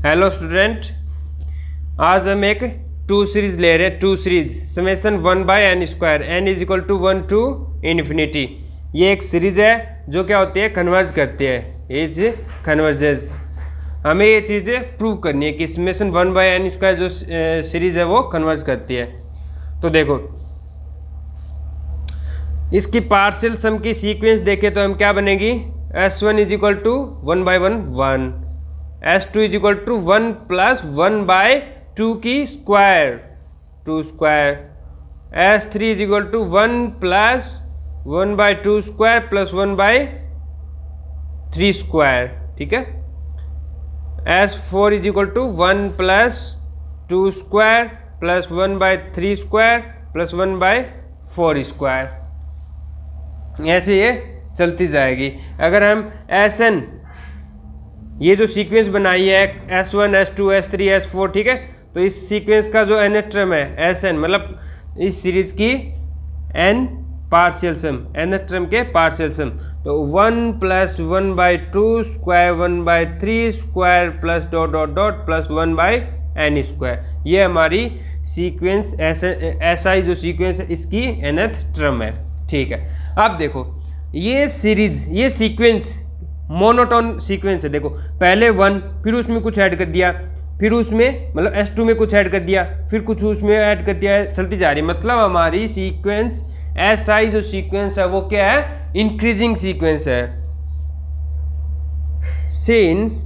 Hello student, आज हम एक टू सीरीज ले रहे हैं। Two series summation 1/n², n is equal to 1 to infinity. ये एक सीरीज है जो क्या होती है, कन्वर्ज करती है, इज कन्वर्जेज। हमें ये चीज़ प्रूव करनी है कि समेशन 1/n² जो सीरीज है वो कन्वर्ज करती है। तो देखो, इसकी पार्शियल सम की सीक्वेंस देखें तो हम क्या बनेगी, S1 is equal to 1/1 1, S2 is equal to 1 plus 1/2 की square 2 square, S3 is equal to 1 plus 1/2 square plus 1/3 square. ठीक है, S4 is equal to 1 plus 2 square plus 1/3 square plus 1/4 square. ऐसे ये चलती जाएगी। अगर हम Sn ये जो सीक्वेंस बनाई है S1 S2 S3 S4, ठीक है, तो इस सीक्वेंस का जो nth टर्म है Sn, मतलब इस सीरीज की n पार्शियल सम, nth टर्म के पार्शियल सम, तो 1 plus 1/2 square 1/3 square plus dot dot dot plus 1/n square. ये हमारी सीक्वेंस SI जो सीक्वेंस है इसकी nth टर्म है। ठीक है, अब देखो ये सीरीज, ये सीक्वेंस मोनोटोन सीक्वेंस है। देखो पहले 1, फिर उसमें कुछ ऐड कर दिया, फिर उसमें मतलब S2 में कुछ ऐड कर दिया, फिर कुछ उसमें ऐड कर दिया, चलती जा रही है। मतलब हमारी सीक्वेंस SI जो सीक्वेंस है वो क्या है, इंक्रीजिंग सीक्वेंस है। सिंस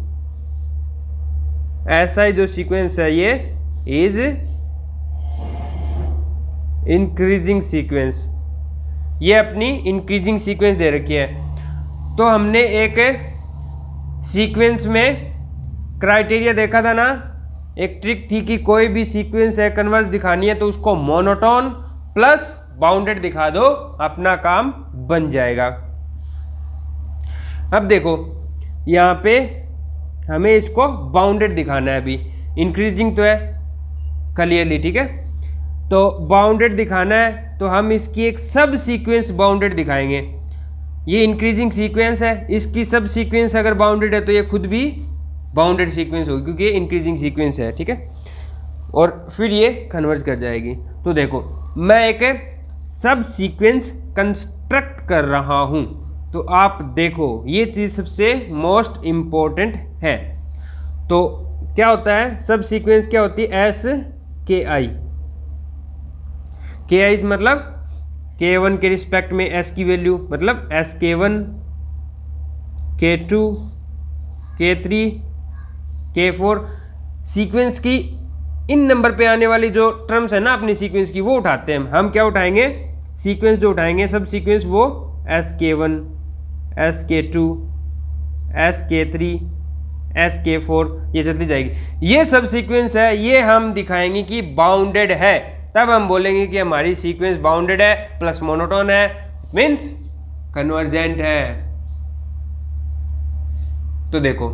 SI जो सीक्वेंस है ये इज इंक्रीजिंग सीक्वेंस, ये अपनी इंक्रीजिंग सीक्वेंस दे रखी है। तो हमने एक सीक्वेंस में क्राइटेरिया देखा था ना, एक ट्रिक थी कि कोई भी सीक्वेंस है कन्वर्ज दिखानी है तो उसको मोनोटोन प्लस बाउंडेड दिखा दो, अपना काम बन जाएगा। अब देखो यहाँ पे हमें इसको बाउंडेड दिखाना है। अभी इंक्रीजिंग तो है क्लियरली, ठीक है, तो बाउंडेड दिखाना है तो हम इसकी एक सब सीक्वेंस बाउंडेड दिखाएंगे। ये इंक्रीजिंग सीक्वेंस है, इसकी सब सीक्वेंस अगर बाउंडेड है तो ये खुद भी बाउंडेड सीक्वेंस होगी क्योंकि ये इंक्रीजिंग सीक्वेंस है। ठीक है, और फिर ये कन्वर्ज कर जाएगी। तो देखो मैं एक सब सीक्वेंस कंस्ट्रक्ट कर रहा हूँ, तो आप देखो ये चीज़ सबसे मोस्ट इम्पोर्टेंट है। तो क्या होता है, सब सीक्वेंस क्या होती है, KI मतलब K1 के रिस्पेक्ट में S की वैल्यू, मतलब SK1 K2 K3 K4। Sequence की इन नंबर पे आने वाली जो टर्म्स है ना अपनी सीक्वेंस की, वो उठाते हैं हम क्या उठाएंगे, सीक्वेंस जो उठाएंगे सब सीक्वेंस वो SK1 SK2 SK3 SK4 ये चलती जाएगी। ये सब सीक्वेंस है, ये हम दिखाएंगे कि बाउंडेड है, तब हम बोलेंगे कि हमारी सीक्वेंस बाउंडेड है प्लस मोनोटोन है, मीन्स कन्वर्जेंट है। तो देखो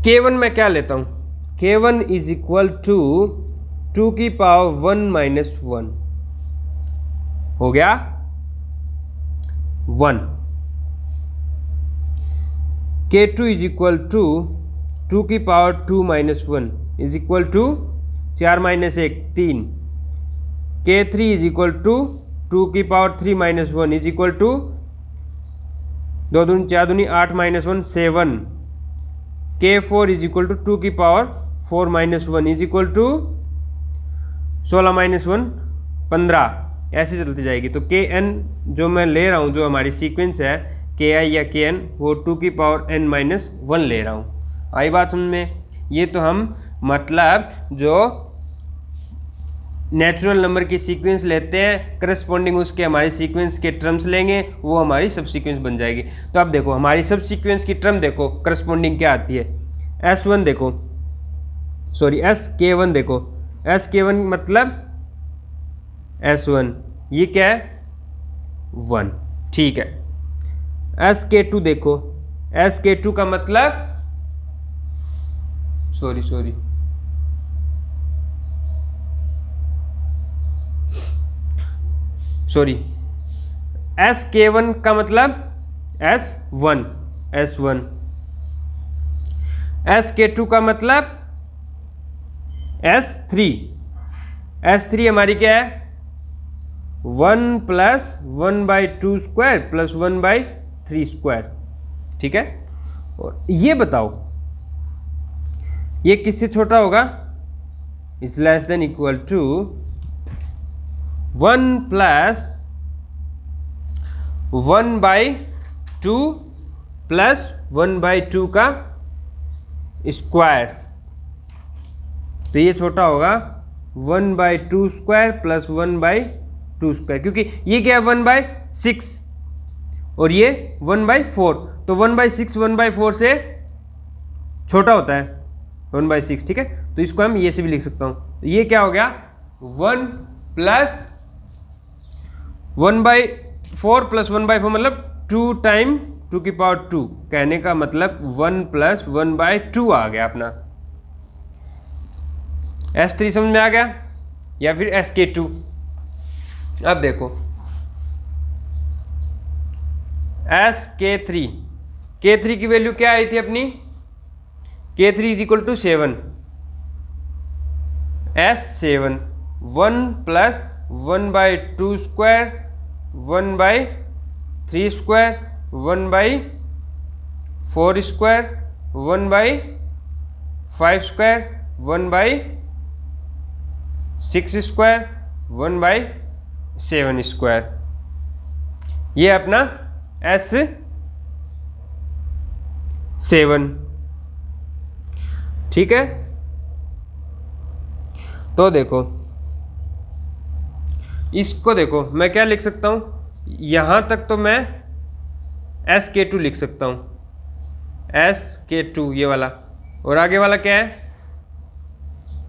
K1 मैं क्या लेता हूं, K1 इज इक्वल टू 2 की पावर 1 माइनस 1 हो गया 1। K2 इज इक्वल टू 2 की power 2 minus 1 is equal to 4 minus 1 3। K3 is equal to 2 की power 3 minus 1 is equal to 2 दूनी 4 दूनी 8 minus 1 7। K4 is equal to 2 की power 4 minus 1 is equal to 16 minus 1 15। ऐसे चलती जाएगी। तो Kn जो मैं ले रहा हूँ, जो हमारी सीक्वेंस है Ki या Kn, वो 2 की पावर n माइनस 1 ले रहा हूँ। आई बात समझ में? ये तो हम मतलब जो नेचुरल नंबर की सीक्वेंस लेते हैं, करस्पॉन्डिंग उसके हमारी सीक्वेंस के टर्म्स लेंगे, वो हमारी सब सीक्वेंस बन जाएगी। तो अब देखो हमारी सब सीक्वेंस की टर्म देखो करस्पॉन्डिंग क्या आती है, S1 देखो, सॉरी SK1 देखो, SK1 मतलब S1, ये क्या है 1, ठीक है। SK2 देखो, SK2 का मतलब सॉरी SK1 का मतलब S1 S1 SK2 का मतलब S3, S3 हमारी क्या है 1 प्लस 1/2 स्क्वायर प्लस 1/3 स्क्वायर, ठीक है। और ये बताओ ये किससे छोटा होगा, is less than equal to 1 plus 1/2 plus 1/2 का स्क्वायर, तो ये छोटा होगा 1/2 स्क्वायर प्लस 1/2 स्क्वायर, क्योंकि ये क्या है 1/6 और ये 1/4, तो 1/6 1/4 से छोटा होता है 1/6, ठीक है। तो इसको हम ये से भी लिख सकता हूँ, तो ये क्या हो गया 1 प्लस 1/4 प्लस 1/4 मतलब 2 टाइम 2 की पावर 2, कहने का मतलब 1 प्लस 1/2 आ गया अपना। S3 समझ में आ गया या फिर SK2। अब देखो SK3, K3 की वैल्यू क्या आई थी अपनी, K3 is equal to 7, S7 1 plus 1/2 square 1/3 square 1/4 square 1/5 square 1/6 square 1/7 square, ये अपना S7, ठीक है। तो देखो इसको देखो मैं क्या लिख सकता हूं, यहां तक तो मैं SK2 लिख सकता हूं, SK2 ये वाला, और आगे वाला क्या है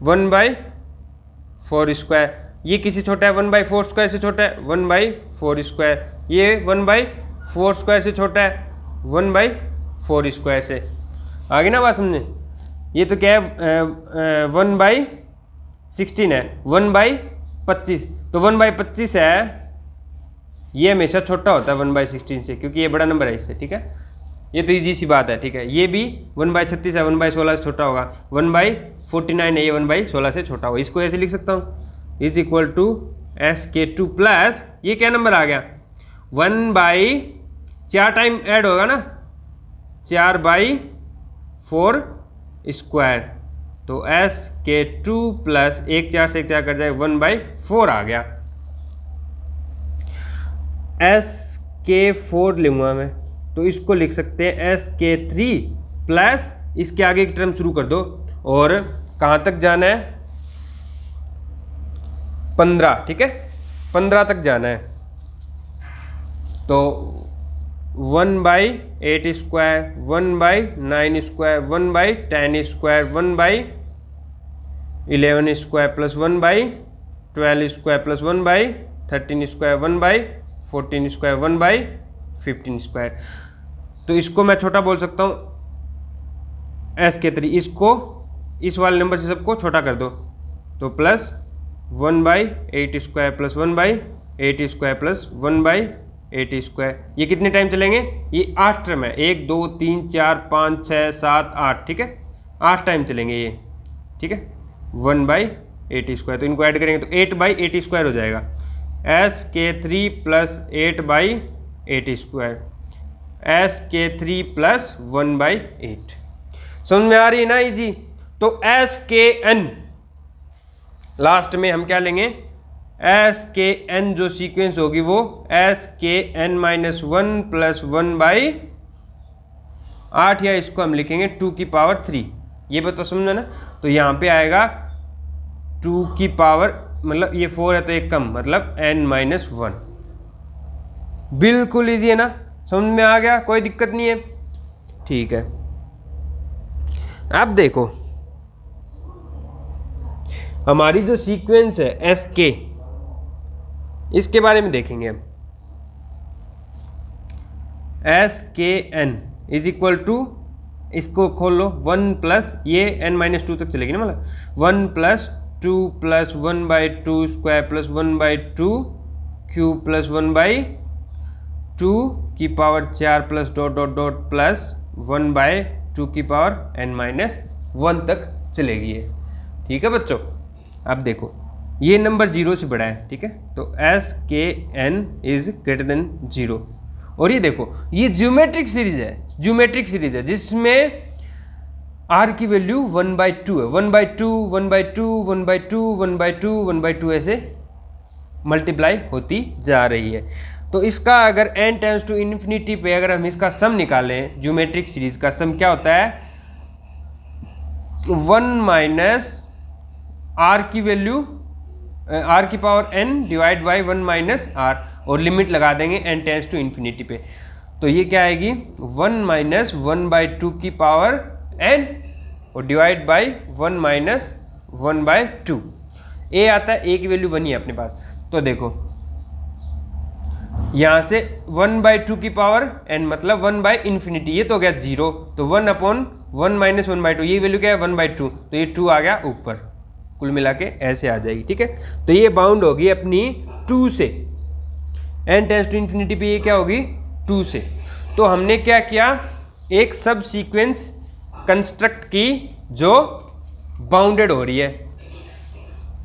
1/4 स्क्वायर, ये किसी छोटा है 1/4 स्क्वायर से छोटा है 1/4 स्क्वायर, ये 1/4 स्क्वायर से छोटा है 1/4 स्क्वायर से, आगे ना बात समझे। ये तो क्या है 1/16 है 1/25, तो 1/25 है, ये हमेशा छोटा होता है 1/16 से, क्योंकि ये बड़ा नंबर है इससे, ठीक है। ये तो इजी सी बात है, ठीक है। ये भी 1/36 है 1/16 से छोटा होगा, 1/49 है ये 1/16 से छोटा होगा, इसको ऐसे लिख सकता हूँ is equal to SK2 plus ये क्या नंबर आ गया 1/4 टाइम ऐड होगा ना 4/4 स्क्वायर, तो SK2 प्लस 1 4 से 1 4 कट जाए 1/4 आ गया। SK4 लूँगा मैं, तो इसको लिख सकते हैं SK3 प्लस इसके आगे एक टर्म शुरू कर दो, और कहाँ तक जाना है 15, ठीक है 15 तक जाना है, तो 1/8 square 1/9 square 1/10 square 1/11 square plus 1/12 square plus 1/13 square 1/14 square 1/15 square, तो इसको मैं छोटा बोल सकता हूँ SK3, इसको इस वाले नंबर से सबको छोटा कर दो, तो plus 1/8 square plus 1/8 square plus 1/8 square, ये कितने टाइम चलेंगे, ये 8 टर्म है 1 2 3 4 5 6 7 8, ठीक है 8 टाइम चलेंगे ये, ठीक है 1/8 स्क्वायर, तो इनको ऐड करेंगे तो 8/8 स्क्वायर हो जाएगा, SK3 plus 8/8 square SK3 plus 1/8, समझ में आ रही है ना इजी। तो SKN लास्ट में हम क्या लेंगे, SKN जो सीक्वेंस होगी वो SKN-1 प्लस 1/8, या इसको हम लिखेंगे 2 की पावर 3, ये बता समझना ना। तो यहाँ पे आएगा 2 की पावर, मतलब ये 4 है तो एक कम, मतलब N-1, बिल्कुल इजी है ना, समझ में आ गया, कोई दिक्कत नहीं है, ठीक है। अब देखो हमारी जो सीक्वेंस है SK, इसके बारे में देखेंगे हम। SKN इज इक्वल टू, इसको खोल लो 1 प्लस ये N-2 तक चलेगी ना, मतलब 1 plus 2 plus 1/2 square plus 1/2 cube plus 1/2 की power 4 plus dot dot dot plus 1/2 two की पावर n माइनस 1 तक चलेगी ये। ठीक है बच्चों, अब देखो ये नंबर 0 से बड़ा है, ठीक है, तो एस के एन इज ग्रेटर देन 0। और ये देखो ये ज्योमेट्रिक सीरीज है, ज्योमेट्रिक सीरीज है जिसमें r की वैल्यू 1/2 है, 1/2 1/2 1/2 1/2 1/2 ऐसे मल्टीप्लाई होती जा रही है। तो इसका अगर n टेंड्स टू इन्फिनिटी पे अगर हम इसका सम निकालें, ज्योमेट्रिक सीरीज का सम क्या होता है, 1 माइनस r की वैल्यू r की power n divide by 1 minus r, और लिमिट लगा देंगे n टेंड्स टू इन्फिनिटी पे। तो ये क्या आएगी 1 माइनस 1/2 की पावर n और डिवाइड बाई 1 माइनस 1/2। a आता है, a की वैल्यू 1 ही है अपने पास। तो देखो यहाँ से 1/2 की पावर n मतलब 1/∞, ये तो हो गया 0, तो 1/1 माइनस 1/2, ये वैल्यू क्या है 1/2, तो ये 2 आ गया ऊपर, कुल मिला के ऐसे आ जाएगी। ठीक है, तो ये बाउंड होगी अपनी 2 से, n टेंड्स टू इन्फिनिटी पे ये क्या होगी 2 से। तो हमने क्या किया, एक सब सीक्वेंस कंस्ट्रक्ट की जो बाउंडेड हो रही है,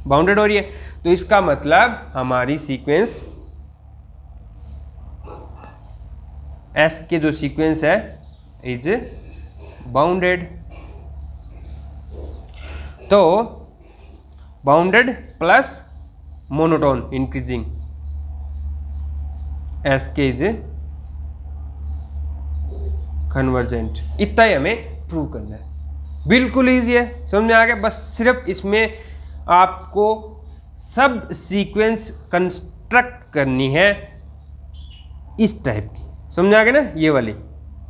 बाउंडेड हो रही है। तो इसका मतलब हमारी सीक्वेंस एस के जो सीक्वेंस है इज बाउंडेड। तो bounded plus monotone increasing, S के इज कन्वर्जेंट। इतना ही हमें प्रूव करना है, बिल्कुल ईजी है, समझ में आ गया। बस सिर्फ इसमें आपको सब सीक्वेंस कंस्ट्रक्ट करनी है इस टाइप की, समझ आ गया ना, ये वाली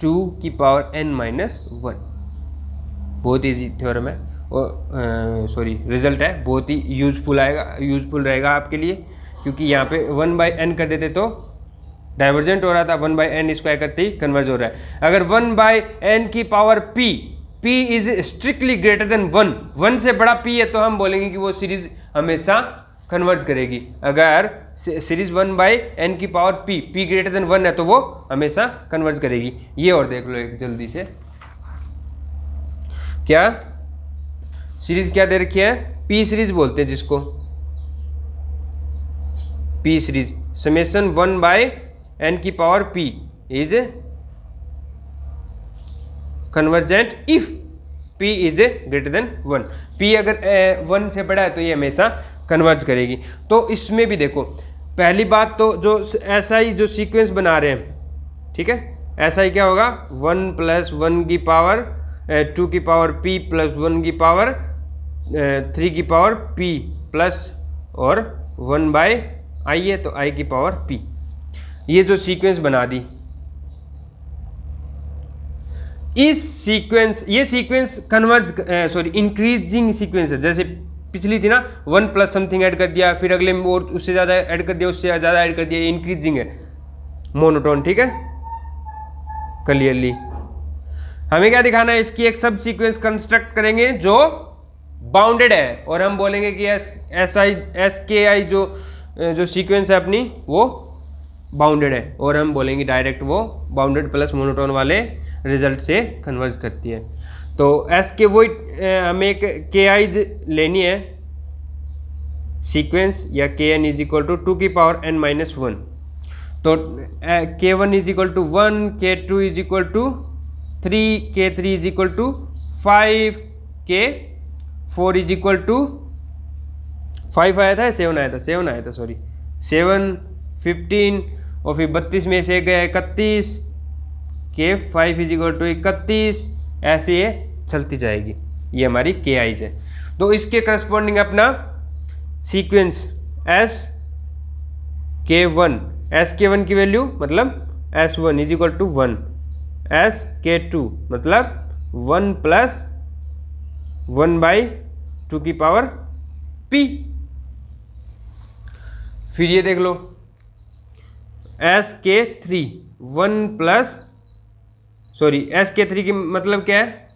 2 की पावर n माइनस 1। बहुत ईजी थ्योरम है और सॉरी रिजल्ट है, बहुत ही यूजफुल रहेगा आपके लिए, क्योंकि यहाँ पे 1/n कर देते तो डाइवर्जेंट हो रहा था, 1/n स्क्वायर करते ही कन्वर्ज हो रहा है। अगर 1/n की power p is strictly greater than 1 से बड़ा p है तो हम बोलेंगे कि वो सीरीज हमेशा कन्वर्ज करेगी। अगर सीरीज 1/n की पावर p ग्रेटर देन 1 है तो वो हमेशा कन्वर्ज करेगी। ये और देख लो एक जल्दी से, क्या सीरीज क्या दे रखी है, p सीरीज बोलते हैं जिसको, p सीरीज समेशन 1/n की power p is convergent if p is greater than 1। p अगर 1 से बड़ा है तो ये हमेशा कन्वर्ज करेगी। तो इसमें भी देखो, पहली बात तो जो ऐसा ही जो सीक्वेंस बना रहे हैं, ठीक है, ऐसा ही क्या होगा 1 + 1 की पावर 2 की पावर p प्लस 1 की पावर 3 की पावर p प्लस और 1/i है तो i की पावर p। ये जो सीक्वेंस बना दी, इस सीक्वेंस, ये सीक्वेंस कन्वर्ज इंक्रीजिंग सीक्वेंस है। जैसे पिछली थी ना 1 प्लस समथिंग ऐड कर दिया, फिर अगले में और उससे ज़्यादा ऐड कर दिया, उससे ज़्यादा ऐड कर दिया, ये इंक्रीजिंग है, मोनोटोन। ठीक है, क्लियरली हमें क्या दिखाना है, इसकी एक सब सीक्वेंस कंस्ट्रक्ट करेंगे जो बाउंडेड है, और हम बोलेंगे कि एस के आई जो सीक्वेंस है अपनी वो बाउंडेड है, और हम बोलेंगे डायरेक्ट वो बाउंडेड प्लस मोनोटोन वाले रिजल्ट से कन्वर्ज करती है। तो एस के वो हमें एक के आई लेनी है सीक्वेंस, या के एन इज इक्वल टू 2 की पावर n माइनस 1। तो के 1 इज इक्वल टू 1, के 2 इज इक्वल टू 3, के 3 इज इक्वल टू 5, के 4 इज इक्वल टू 5 आया था, 7 आया था, 7 आया था सॉरी, 7 15 और फिर 32 में से गया 31, के 5 इज इक्वल टू 31, ऐसे ये चलती जाएगी। ये हमारी के आईज है। तो इसके करस्पॉन्डिंग अपना सीक्वेंस एस के वन की वैल्यू मतलब S1 is equal to 1, S के 2 मतलब 1 प्लस 1/2 की पावर p। फिर ये देख लो एस के 3 1 प्लस एस के 3 की मतलब क्या है,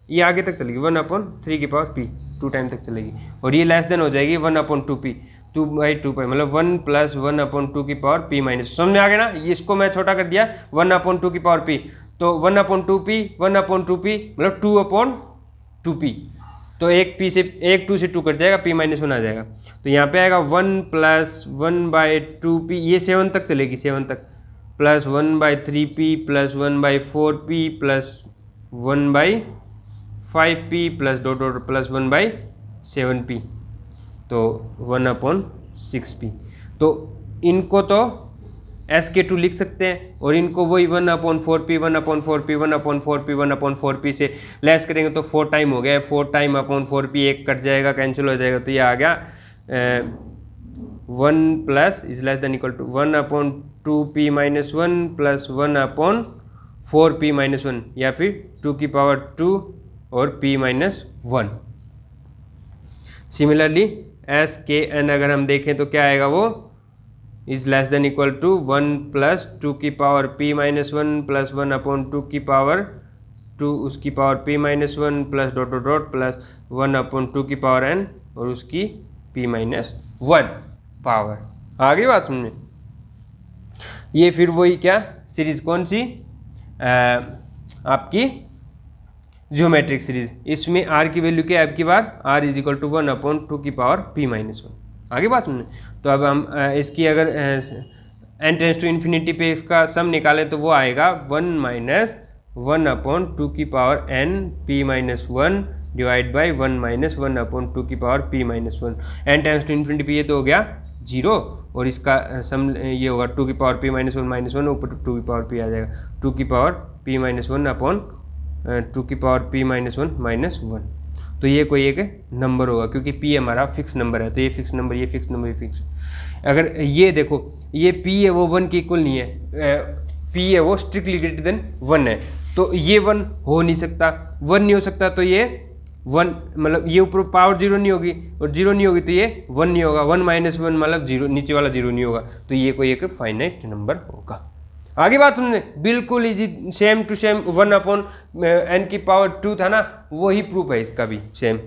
ये आगे तक चलेगी 1/3 की पावर p 2 टाइम तक चलेगी, और ये लेस देन हो जाएगी 1/2p 2/2 मतलब 1 प्लस 1/2 की पावर p माइनस। समझ में आ गया ना, इसको मैं छोटा कर दिया 1/2 की पावर p, तो 1/2p 1/2p मतलब 2/2p, तो एक p से एक 2 से 2 कट जाएगा, p - 1 आ जाएगा। तो यहाँ पे आएगा 1 + 1/2p, ये 7 तक चलेगी, 7 तक, plus 1/3p plus 1/4p plus 1/5p plus dot dot plus 1/7p, तो 1/6p। तो इनको तो SK2 लिख सकते हैं और इनको वही 1/4p 1/4p 1/4p 1/4p से लेस करेंगे तो 4 टाइम हो गया, 4 टाइम अपॉन 4p, एक कट जाएगा, कैंसिल हो जाएगा, तो ये आ गया 1 plus is less than equal to 1/2p - 1 plus 1/4p - 1, या फिर 2 और p - 1। सिमिलरली SKN अगर हम देखें तो क्या आएगा, वो is less than equal to 1 plus 2p - 1 plus 1/2 उसकी power p - 1 plus dot dot dot plus 1/2n और उसकी p - 1 पावर। आ गई बात समझ में? ये फिर वही क्या सीरीज, कौन सी, आपकी ज्योमेट्रिक सीरीज। इसमें r की वैल्यू क्या है, आपकी बार r is equal to 1/2p - 1। आगे बात सुनने। तो अब हम इसकी अगर n टेंस टू इन्फिनिटी पे इसका सम निकालें तो वो आएगा 1 - 1/2n p - 1 divide by 1 - 1/2p - 1। n tends to infinity पे ये तो हो गया 0 और इसका सम ये होगा 2p - - 1 ऊपर 2p आ जाएगा, 2p - 1 अपॉन 2p - 1 - 1। तो ये कोई एक नंबर होगा क्योंकि p हमारा फिक्स नंबर है, तो ये फिक्स नंबर, ये फिक्स नंबर, ये फिक्स। अगर ये देखो ये p है वो 1 के इक्वल नहीं है, p है वो स्ट्रिक्टली ग्रेटर देन 1 है, तो ये 1 हो नहीं सकता, 1 नहीं हो सकता, तो ये 1 मतलब ये ऊपर पावर 0 नहीं होगी और 0 नहीं होगी तो ये 1 नहीं होगा, 1 - 1 मतलब 0, नीचे वाला 0 नहीं होगा, तो ये कोई एक फाइनाइट नंबर होगा। आगे बात समझे, बिल्कुल easy, same to same 1/n² था ना, वही प्रूफ है इसका भी सेम,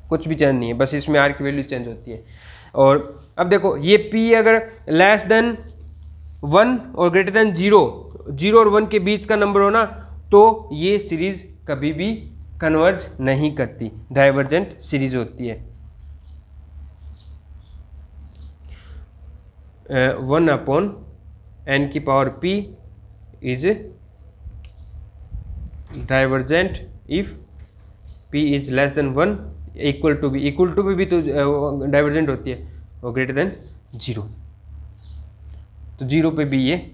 कुछ भी चेंज नहीं है, बस इसमें r की वैल्यू चेंज होती है। और अब देखो ये p अगर लेस देन 1 और ग्रेटर देन 0 और 1 के बीच का नंबर हो ना, तो ये सीरीज कभी भी कन्वर्ज नहीं करती, डाइवर्जेंट सीरीज होती है। 1/n² p is divergent if p is less than 1 equal to भी तो डाइवर्जेंट होती है और ग्रेटर देन 0, तो 0 पे भी ये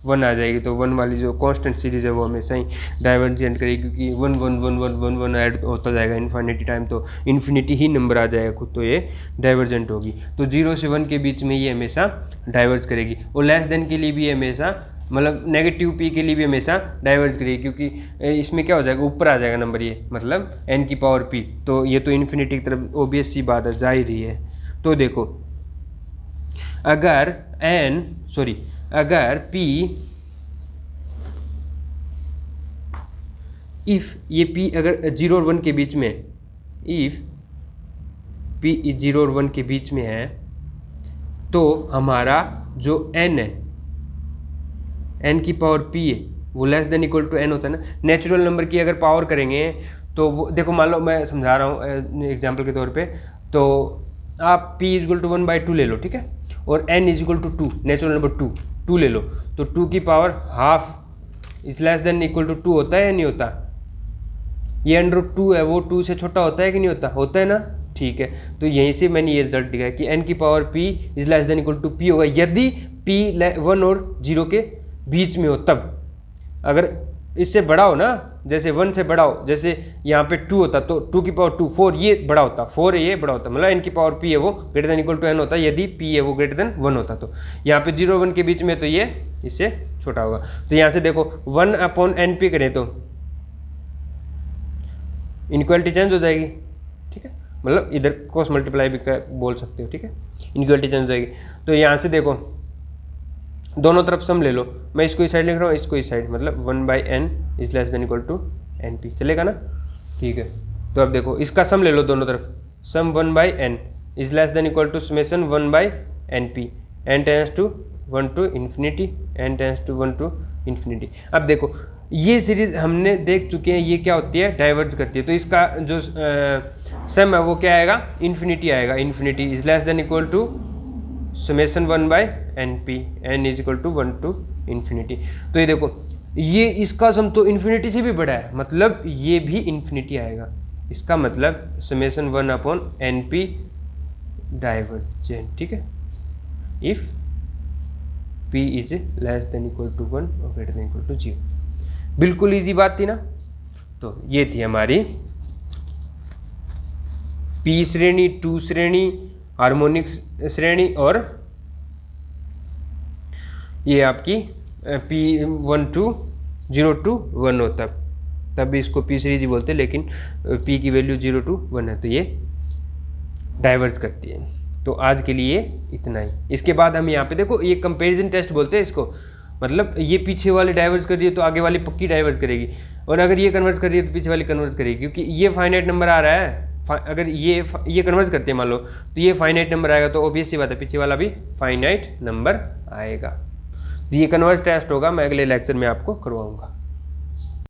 1 आ जाएगी, तो 1 वाली जो कांस्टेंट सीरीज है वो हमेशा ही डाइवर्जेंट करेगी, क्योंकि 1 1 1 1 1 1 ऐड होता जाएगा इन्फिनिटी टाइम, तो इन्फिनिटी ही नंबर आ जाएगा खुद, तो ये डाइवर्जेंट होगी। तो 0 से 1 के बीच में ये हमेशा डाइवर्ज करेगी, और लेस देन के लिए भी हमेशा, मतलब नेगेटिव p के लिए भी हमेशा डाइवर्ज करेगी, क्योंकि इसमें क्या हो जाएगा, ऊपर आ जाएगा नंबर, ये मतलब n⁻p, तो ये तो इन्फिनिटी की तरफ ओबियस सी बात है, जा ही रही है। तो देखो अगर p इफ ये p अगर 0 और 1 के बीच में, इफ p 0 और 1 के बीच में है, तो हमारा जो n है, n⁻p है, वो less than equal to n होता है ना। नेचुरल नंबर की अगर पावर करेंगे तो वो देखो, मान लो मैं समझा रहा हूँ एग्जांपल के तौर पे, तो आप p = 1/2 ले लो, ठीक है, और n = 2, नेचुरल नंबर 2 ले लो, तो 2 की power half is less than equal to 2 होता है या नहीं होता? ये √2 है, वो 2 से छोटा होता है कि नहीं होता? होता है ना, ठीक है। तो यहीं से मैंने ये रिजल्ट दिखाया कि n⁻p is less than equal to p होगा यदि p 1 और 0 के बीच में हो तब। अगर इससे बड़ा हो ना, जैसे 1 से बड़ा हो, जैसे यहाँ पे 2 होता तो 2⁻2 4, ये बड़ा होता, 4 है ये बड़ा होता, मतलब n⁻p है वो greater than equal to n होता यदि p है वो ग्रेटर देन 1 होता। तो यहाँ पे 0 1 के बीच में तो ये इससे छोटा होगा। तो यहाँ से देखो 1/np करें तो इनक्वालिटी चेंज हो जाएगी, ठीक है, मतलब इधर क्रॉस मल्टीप्लाई भी बोल सकते हो, ठीक है, इनक्वालिटी चेंज हो जाएगी। तो यहाँ से देखो दोनों तरफ सम ले लो, मैं इसको इस साइड लिख रहा हूँ, इसको इस साइड, मतलब 1/n is less than equal to np, चलेगा ना, ठीक है। तो अब देखो इसका सम ले लो दोनों तरफ, sum 1/n is less than equal to summation 1/np, n tends to 1 to infinity, n tends to 1 to infinity. अब देखो ये सीरीज हमने देख चुके हैं, ये क्या होती है, डाइवर्ज करती है, तो इसका जो सम है वो क्या आएगा, इन्फिनिटी आएगा। Infinity is less than equal to summation 1 by n p, n is equal to 1 to infinity. तो ये देखो ये इसका सम तो इन्फिनिटी से भी बड़ा है, मतलब ये भी इन्फिनिटी आएगा। इसका मतलब summation 1 upon n p divergent, ठीक है, if p is less than equal to 1 और ग्रेटर देन इक्वल टू 0। बिल्कुल इजी बात थी ना। तो ये थी हमारी p श्रेणी, 2 श्रेणी, हार्मोनिक श्रेणी, और ये आपकी p 1 to 0 to 1 होता, तब भी इसको p सीरीज ही बोलते हैं, लेकिन p की वैल्यू 0 to 1 है, तो ये डाइवर्ज करती है। तो आज के लिए इतना ही। इसके बाद हम यहाँ पे देखो ये कंपैरिजन टेस्ट बोलते हैं इसको, मतलब ये पीछे वाली डाइवर्ज कर रही है तो आगे वाली पक्की डाइवर्ज करेगी, और अगर ये कन्वर्ज कर रही है तो पीछे वाली कन्वर्ज करेगी, क्योंकि ये फाइनाइट नंबर आ रहा है। अगर ये कन्वर्ज करते हैं मान लो, तो ये फाइनाइट नंबर आएगा, तो ऑब्वियस सी बात है पीछे वाला भी फाइनाइट नंबर आएगा। तो ये कन्वर्ज टेस्ट होगा, मैं अगले लेक्चर में आपको करवाऊंगा।